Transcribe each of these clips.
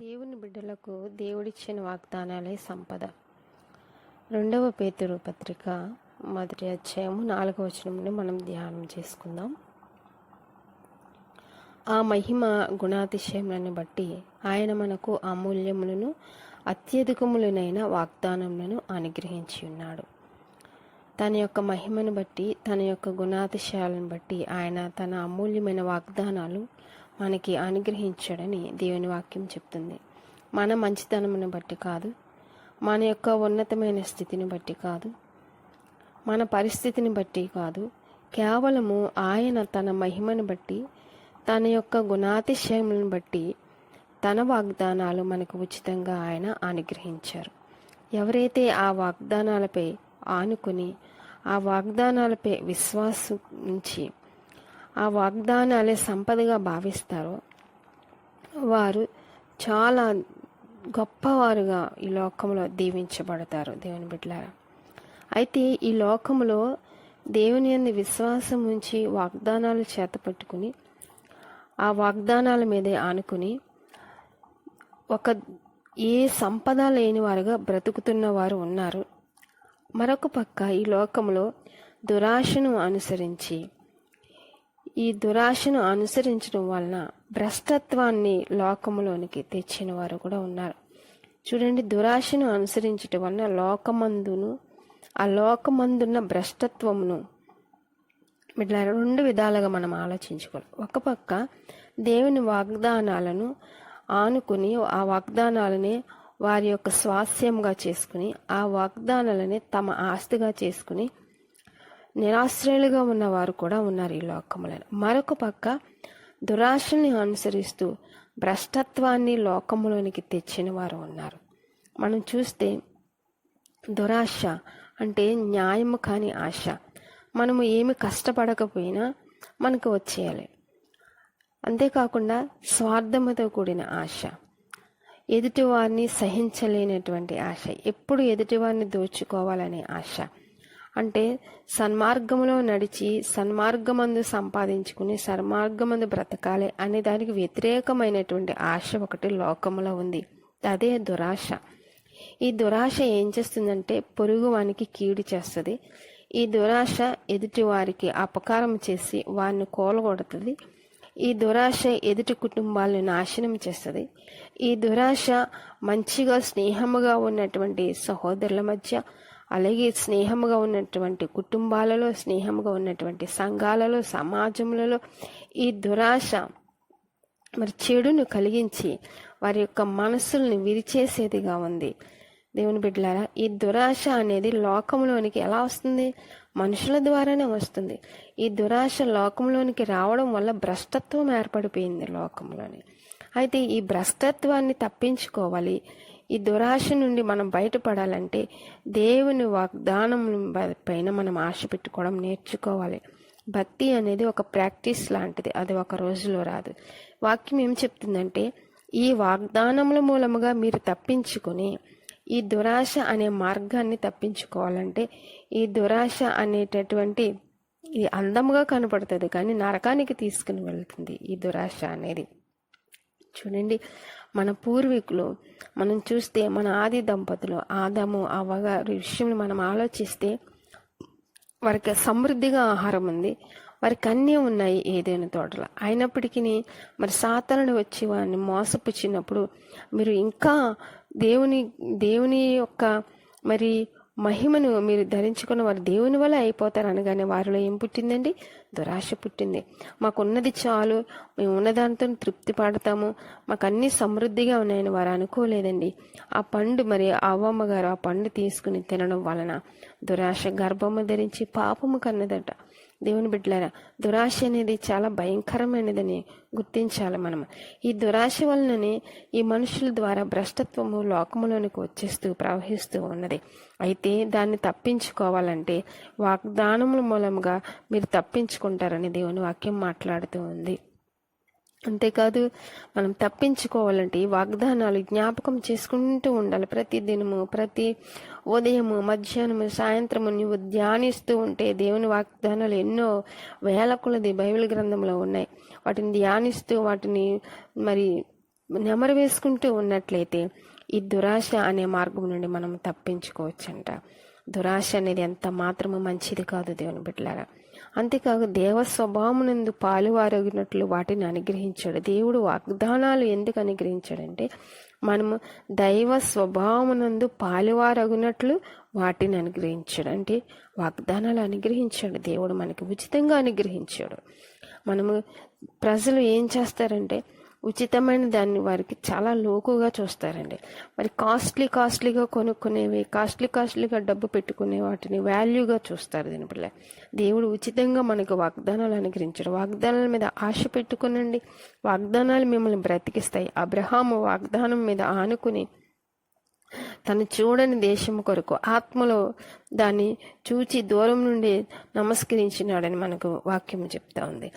దేవుని బిడ్డలకు దేవుడిచ్చిన వాగ్దానాలే సంపద. 2వ పేతురు పత్రిక 1వ అధ్యాయము 4వ వచనం నుండి మనం ధ్యానం చేసుకుందాం. ఆ మహిమ గుణాతిశయములను బట్టి ఆయన మనకు అమూల్యములను అత్యధికములైన వాగ్దానములను అనుగ్రహించి ఉన్నాడు. తన యొక్క మహిమను బట్టి, తన యొక్క గుణాతిశయాలను బట్టి ఆయన తన అమూల్యమైన వాగ్దానాలు మనకి అనుగ్రహించాడని దేవుని వాక్యం చెప్తుంది. మన మంచితనమును బట్టి కాదు, మన యొక్క ఉన్నతమైన స్థితిని బట్టి కాదు, మన పరిస్థితిని బట్టి కాదు, కేవలము ఆయన తన మహిమను బట్టి, తన యొక్క గుణాతిశయములను బట్టి తన వాగ్దానాలు మనకు ఉచితంగా ఆయన అనుగ్రహించారు. ఎవరైతే ఆ వాగ్దానాలపై ఆనుకుని, ఆ వాగ్దానాలపై విశ్వాసం ఉంచి ఆ వాగ్దానాలే సంపదగా భావిస్తారో వారు చాలా గొప్పవారుగా ఈ లోకంలో దీవించబడతారు. దేవుని బిడ్డలారా, అయితే ఈ లోకంలో దేవుని యందు విశ్వాసం ఉంచి వాగ్దానాలు చేతపట్టుకుని ఆ వాగ్దానాల మీదే ఆనుకుని ఏ సంపద లేని వారుగా బ్రతుకుతున్న వారు ఉన్నారు. మరొక పక్క ఈ లోకంలో ఈ దురాశను అనుసరించడం వలన భ్రష్టత్వాన్ని లోకములోనికి తెచ్చిన వారు కూడా ఉన్నారు. చూడండి, దురాశను అనుసరించడం వలన లోకమందున్న భ్రష్టత్వమును ఇట్లా 2 విధాలుగా మనం ఆలోచించుకోవాలి. ఒక పక్క దేవుని వాగ్దానాలను ఆనుకుని ఆ వాగ్దానాలనే వారి యొక్క స్వాస్యంగా చేసుకుని, ఆ వాగ్దానాలనే తమ ఆస్తిగా చేసుకుని నిరాశ్రయులుగా ఉన్నవారు కూడా ఉన్నారు ఈ లోకములో. మరొక పక్క దురాశల్ని అనుసరిస్తూ భ్రష్టత్వాన్ని లోకములోనికి తెచ్చిన వారు ఉన్నారు. మనం చూస్తే దురాశ అంటే న్యాయము కాని ఆశ. మనము ఏమి కష్టపడకపోయినా మనకు వచ్చేయాలి. అంతేకాకుండా స్వార్థముతో కూడిన ఆశ, ఎదుటివారిని సహించలేనటువంటి ఆశ, ఎప్పుడు ఎదుటివారిని దోచుకోవాలనే ఆశ. అంటే సన్మార్గములో నడిచి సన్మార్గమందు సంపాదించుకుని సన్మార్గమందు బ్రతకాలి అనే దానికి వ్యతిరేకమైనటువంటి ఆశ ఒకటి లోకములో ఉంది. అదే దురాశ. ఈ దురాశ ఏం చేస్తుందంటే పొరుగువానికి కీడు చేస్తుంది. ఈ దురాశ ఎదుటి వారికి అపకారం చేసి వారిని కూలగొడుతుంది. ఈ దురాశ ఎదుటి కుటుంబాలను నాశనం చేస్తుంది. ఈ దురాశ మంచిగా స్నేహముగా ఉన్నటువంటి సహోదరుల మధ్య, అలాగే స్నేహముగా ఉన్నటువంటి కుటుంబాలలో, స్నేహముగా ఉన్నటువంటి సంఘాలలో, సమాజములలో ఈ దురాశ చెడును కలిగించి వారి యొక్క మనస్సుల్ని విరిచేసేదిగా ఉంది. దేవుని బిడ్డలారా, ఈ దురాశ అనేది లోకంలోనికి ఎలా వస్తుంది? మనుషుల ద్వారానే వస్తుంది. ఈ దురాశ లోకంలోనికి రావడం వల్ల భ్రష్టత్వం ఏర్పడిపోయింది లోకంలోని. అయితే ఈ భ్రష్టత్వాన్ని తప్పించుకోవాలి, ఈ దురాశ నుండి మనం బయటపడాలంటే దేవుని వాగ్దానం పైన మనం ఆశ పెట్టుకోవడం నేర్చుకోవాలి. భక్తి అనేది ఒక ప్రాక్టీస్ లాంటిది, అది ఒక రోజులో రాదు. వాక్యం ఏం చెప్తుందంటే, ఈ వాగ్దానముల మూలముగా మీరు తప్పించుకొని ఈ దురాశ అనే మార్గాన్ని తప్పించుకోవాలంటే, ఈ దురాశ అనేటటువంటి ఇది అందముగా కనపడుతుంది కానీ నరకానికి తీసుకుని వెళ్తుంది ఈ దురాశ అనేది. చూడండి, మన పూర్వీకులు మనం చూస్తే, మన ఆది దంపతులు ఆదాము అవ్వగారి విషయంలో మనం ఆలోచిస్తే, వారికి సమృద్ధిగా ఆహారం ఉంది, వారికి అన్నీ ఉన్నాయి ఏదైనా తోటలో. అయినప్పటికీ సాతానుడు వచ్చి వారిని మోసపుచ్చినప్పుడు, మీరు ఇంకా దేవుని యొక్క మహిమను మీరు ధరించుకున్న వారు దేవుని వల్ల అయిపోతారు అనగానే వారిలో ఏం పుట్టిందండి? దురాశ పుట్టింది. మాకున్నది చాలు, మేము ఉన్నదాంతో తృప్తి పడతాము, మాకు అన్ని సమృద్ధిగా ఉన్నాయని వారు అనుకోలేదండి. ఆ పండు అవ్వమ్మ గారు ఆ పండు తీసుకుని తినడం వలన దురాశ గర్భము ధరించి పాపము కన్నదట. దేవుని బిడ్డలారా, దురాశ అనేది చాలా భయంకరమైనదని గుర్తించాలి మనం. ఈ దురాశ వలననే ఈ మనుషుల ద్వారా భ్రష్టత్వము లోకములోనికి వచ్చేస్తూ ప్రవహిస్తూ ఉన్నది. అయితే దాన్ని తప్పించుకోవాలంటే వాగ్దానముల మూలంగా మీరు తప్పించుకుంటారని దేవుని వాక్యం మాట్లాడుతూ ఉంది. అంతేకాదు, మనం తప్పించుకోవాలంటే ఈ వాగ్దానాలు జ్ఞాపకం చేసుకుంటూ ఉండాలి. ప్రతి దినము, ప్రతి ఉదయము, మధ్యాహ్నము, సాయంత్రము నువ్వు ధ్యానిస్తూ ఉంటే దేవుని వాగ్దానాలు ఎన్నో వేల కొలది బైబిల్ గ్రంథంలో ఉన్నాయి. వాటిని ధ్యానిస్తూ వాటిని నెమరు వేసుకుంటూ ఉన్నట్లయితే ఈ దురాశ అనే మార్గం నుండి మనం తప్పించుకోవచ్చంట. దురాశ అనేది ఎంత మాత్రము మంచిది కాదు దేవుని బిడ్డలారా. అంతేకాదు దేవ స్వభావమునందు పాలువారగినట్లు వాటిని అనుగ్రహించాడు. దేవుడు వాగ్దానాలు ఎందుకు అనుగ్రహించాడంటే మనము దైవ స్వభావమునందు పాలువారగినట్లు వాటిని అనుగ్రహించాడు. అంటే వాగ్దానాలు అనుగ్రహించాడు దేవుడు, మనకి ఉచితంగా అనుగ్రహించాడు. మనము ప్రజలు ఏం చేస్తారంటే ఉచితమైన దాన్ని వారికి చాలా లోకుగా చూస్తారండి. మరి కాస్ట్లీగా కొనుక్కునేవి, కాస్ట్లీగా డబ్బు పెట్టుకునే వాటిని వాల్యూగా చూస్తారు. దీని పిల్ల దేవుడు ఉచితంగా మనకు వాగ్దానాలు అనుగ్రహించాడు. వాగ్దానాల మీద ఆశ పెట్టుకునండి, వాగ్దానాలు మిమ్మల్ని బ్రతికిస్తాయి. అబ్రహాము వాగ్దానం మీద ఆనుకుని తను చూడని దేశం కొరకు ఆత్మలో దాన్ని చూచి దూరం నుండి నమస్కరించినాడని మనకు వాక్యం చెప్తా ఉంది.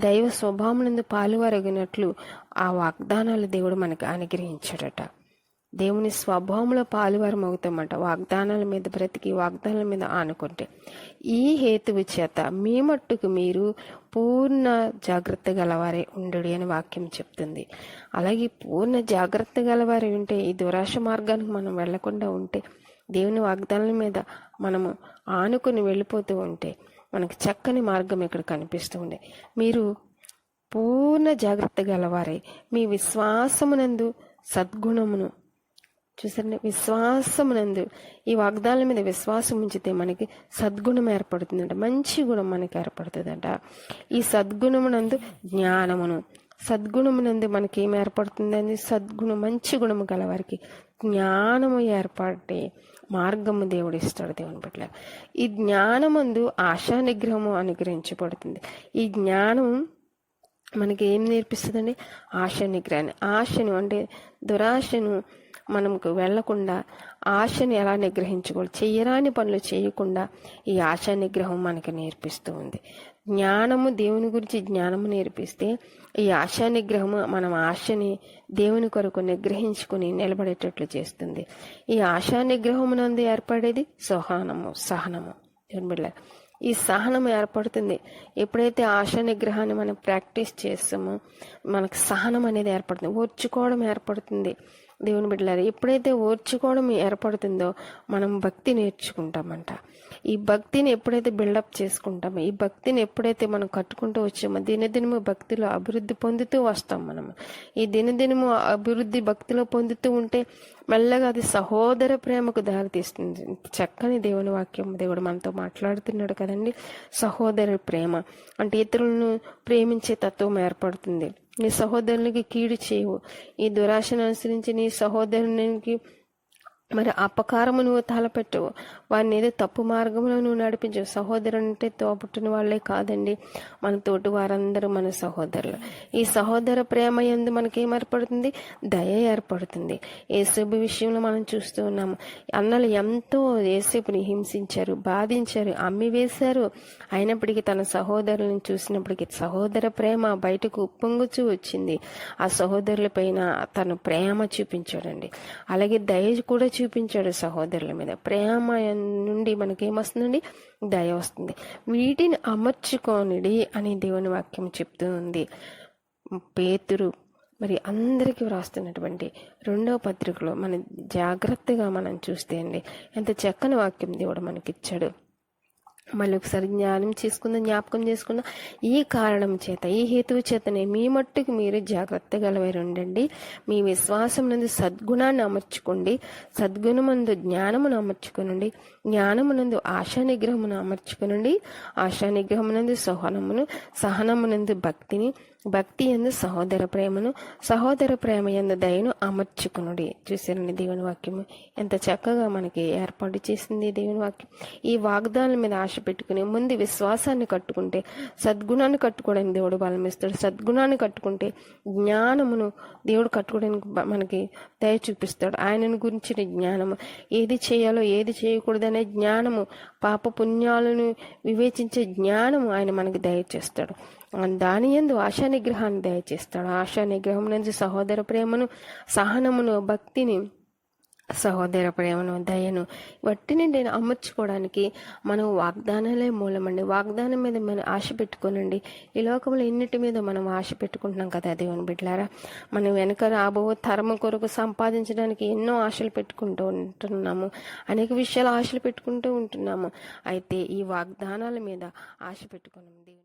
దైవ స్వభావమునందు పాలువరగినట్లు ఆ వాగ్దానాలు దేవుడు మనకు అనుగ్రహించాడట. దేవుని స్వభావంలో పాలువారం అవుతామట వాగ్దానాల మీద బ్రతికి, వాగ్దానాల మీద ఆనుకుంటే. ఈ హేతువు చేత మీ మట్టుకు మీరు పూర్ణ జాగ్రత్త గలవారే ఉండు అని వాక్యం చెప్తుంది. అలాగే పూర్ణ జాగ్రత్త గలవారే ఉంటే, ఈ దురాశ మార్గానికి మనం వెళ్లకుండా ఉంటే, దేవుని వాగ్దానాల మీద మనము ఆనుకుని వెళ్ళిపోతూ ఉంటే మనకు చక్కని మార్గం ఇక్కడ కనిపిస్తూ ఉండే. మీరు పూర్ణ జాగ్రత్త గలవారే మీ విశ్వాసమునందు సద్గుణమును చూసారండి. విశ్వాసమునందు ఈ వాగ్దానాల మీద విశ్వాసం ఉంచితే మనకి సద్గుణం ఏర్పడుతుందంట, మంచి గుణం మనకి ఏర్పడుతుందంట. ఈ సద్గుణమునందు జ్ఞానమును, సద్గుణమునందు మనకి ఏం ఏర్పడుతుందండి? సద్గుణం, మంచి గుణము గలవారికి జ్ఞానము ఏర్పడే మార్గము దేవుడు ఇస్తాడు. దేవుని పట్ల ఈ జ్ఞానమందు ఆశా నిగ్రహము అనుగ్రహించబడుతుంది. ఈ జ్ఞానం మనకి ఏం నేర్పిస్తుందండి? ఆశ నిగ్రహాన్ని. ఆశను అంటే దురాశను మనకు వెళ్లకుండా ఆశని ఎలా నిగ్రహించుకోవాలి, చెయ్యరాని పనులు చేయకుండా ఈ ఆశా నిగ్రహం మనకి నేర్పిస్తూ ఉంది. జ్ఞానము, దేవుని గురించి జ్ఞానము నేర్పిస్తే ఈ ఆశా నిగ్రహము మనం ఆశని దేవుని కొరకు నిగ్రహించుకుని నిలబడేటట్లు చేస్తుంది. ఈ ఆశా నిగ్రహమునందు ఏర్పడేది సహనము. ఈ సహనం ఏర్పడుతుంది ఎప్పుడైతే ఆశా నిగ్రహాన్ని మనం ప్రాక్టీస్ చేస్తామో మనకు సహనం అనేది ఏర్పడుతుంది, ఓర్చుకోవడం ఏర్పడుతుంది. దేవుని బిడ్డలారా, ఎప్పుడైతే ఓర్చుకోవడం ఏర్పడుతుందో మనం భక్తి నేర్చుకుంటామంట. ఈ భక్తిని ఎప్పుడైతే బిల్డప్ చేసుకుంటామో, ఈ భక్తిని ఎప్పుడైతే మనం కట్టుకుంటూ వచ్చామో దినదినము భక్తిలో అభివృద్ధి పొందుతూ వస్తాం. మనము ఈ దినదినము అభివృద్ధి భక్తిలో పొందుతూ ఉంటే మెల్లగా అది సహోదర ప్రేమకు దారితీస్తుంది. చక్కని దేవుని వాక్యం దేవుడు మనతో మాట్లాడుతున్నాడు కదండి. సహోదర ప్రేమ అంటే ఇతరులను ప్రేమించే తత్వం ఏర్పడుతుంది. నీ సహోదరునికి కీడు చేయవు. ఈ దురాశను అనుసరించి నీ సహోదరునికి మరి అపకారము నువ్వు తలపెట్టవు, వారిని ఏదో తప్పు మార్గంలో నువ్వు నడిపించవు. సహోదరుడు అంటే తోబుట్టిన వాళ్ళే కాదండి, మన తోటి వారందరూ మన సహోదరులు. ఈ సహోదర ప్రేమ యందు మనకేం ఏర్పడుతుంది? దయ ఏర్పడుతుంది. యేసేపు విషయంలో మనం చూస్తూ ఉన్నాము. అన్నలు ఎంతో యేసేపుని హింసించారు, బాధించారు, అమ్మి వేశారు. అయినప్పటికీ తన సహోదరులను చూసినప్పటికీ సహోదర ప్రేమ బయటకు ఉప్పొంగుచూ వచ్చింది. ఆ సహోదరుల పైన తను ప్రేమ చూపించాడండి. అలాగే దయ కూడా చూపించాడు సహోదరుల మీద. ప్రేమ నుండి మనకేమొస్తుందండి? దయ వస్తుంది. వీటిని అమర్చుకోనిడి అని దేవుని వాక్యం చెప్తూ ఉంది. పేతురు మరి అందరికీ వ్రాస్తున్నటువంటి 2వ పత్రికలో మన జాగ్రత్తగా మనం చూస్తే అండి ఎంత చక్కని వాక్యం దేవుడు మనకిచ్చాడు. మళ్ళీ ఒకసారి జ్ఞాపకం చేసుకుందాం. ఈ కారణం చేత, ఈ హేతువు చేతనే మీ మట్టుకు మీరు జాగ్రత్త గలవారు ఉండండి. మీ విశ్వాసం నందు సద్గుణాన్ని అమర్చుకోండి, సద్గుణమందు జ్ఞానమును అమర్చుకునండి, జ్ఞానమునందు ఆశా నిగ్రహమును అమర్చుకునండి, ఆశా నిగ్రహమునందు సహనమునందు భక్తిని, భక్తి యందు సహోదర ప్రేమను, సహోదర ప్రేమ యందు దయను అమర్చుకునుడి. చూసారండి దేవుని వాక్యము ఎంత చక్కగా మనకి ఏర్పాటు చేసింది దేవుని వాక్యం. ఈ వాగ్దానాల మీద ఆశ పెట్టుకుని ముందు విశ్వాసాన్ని కట్టుకుంటే సద్గుణాన్ని కట్టుకోవడానికి దేవుడు బలం ఇస్తాడు. సద్గుణాన్ని కట్టుకుంటే జ్ఞానమును దేవుడు కట్టుకోవడానికి మనకి దయ చూపిస్తాడు. ఆయనను గురించిన జ్ఞానము, ఏది చేయాలో ఏది చేయకూడదనే జ్ఞానము, పాప పుణ్యాలను వివేచించే జ్ఞానము ఆయన మనకి దయచేస్తాడు. దాని యందు ఆశా నిగ్రహాన్ని దయచేస్తాడు. ఆశా నిగ్రహం నుంచి సహోదర ప్రేమను, సహనమును, భక్తిని, సహోదర ప్రేమను, దయను వట్టిని నేను అమర్చుకోవడానికి మనం వాగ్దానాలే మూలమండి. వాగ్దానం మీద మనం ఆశ పెట్టుకోనండి. ఈ లోకంలో ఇన్నిటి మీద మనం ఆశ పెట్టుకుంటున్నాం కదా దేవుని బిడ్డలారా. మనం వెనక రాబో తరము కొరకు సంపాదించడానికి ఎన్నో ఆశలు పెట్టుకుంటూ ఉంటున్నాము. అనేక విషయాలు ఆశలు పెట్టుకుంటూ ఉంటున్నాము. అయితే ఈ వాగ్దానాల మీద ఆశ పెట్టుకున్నాం.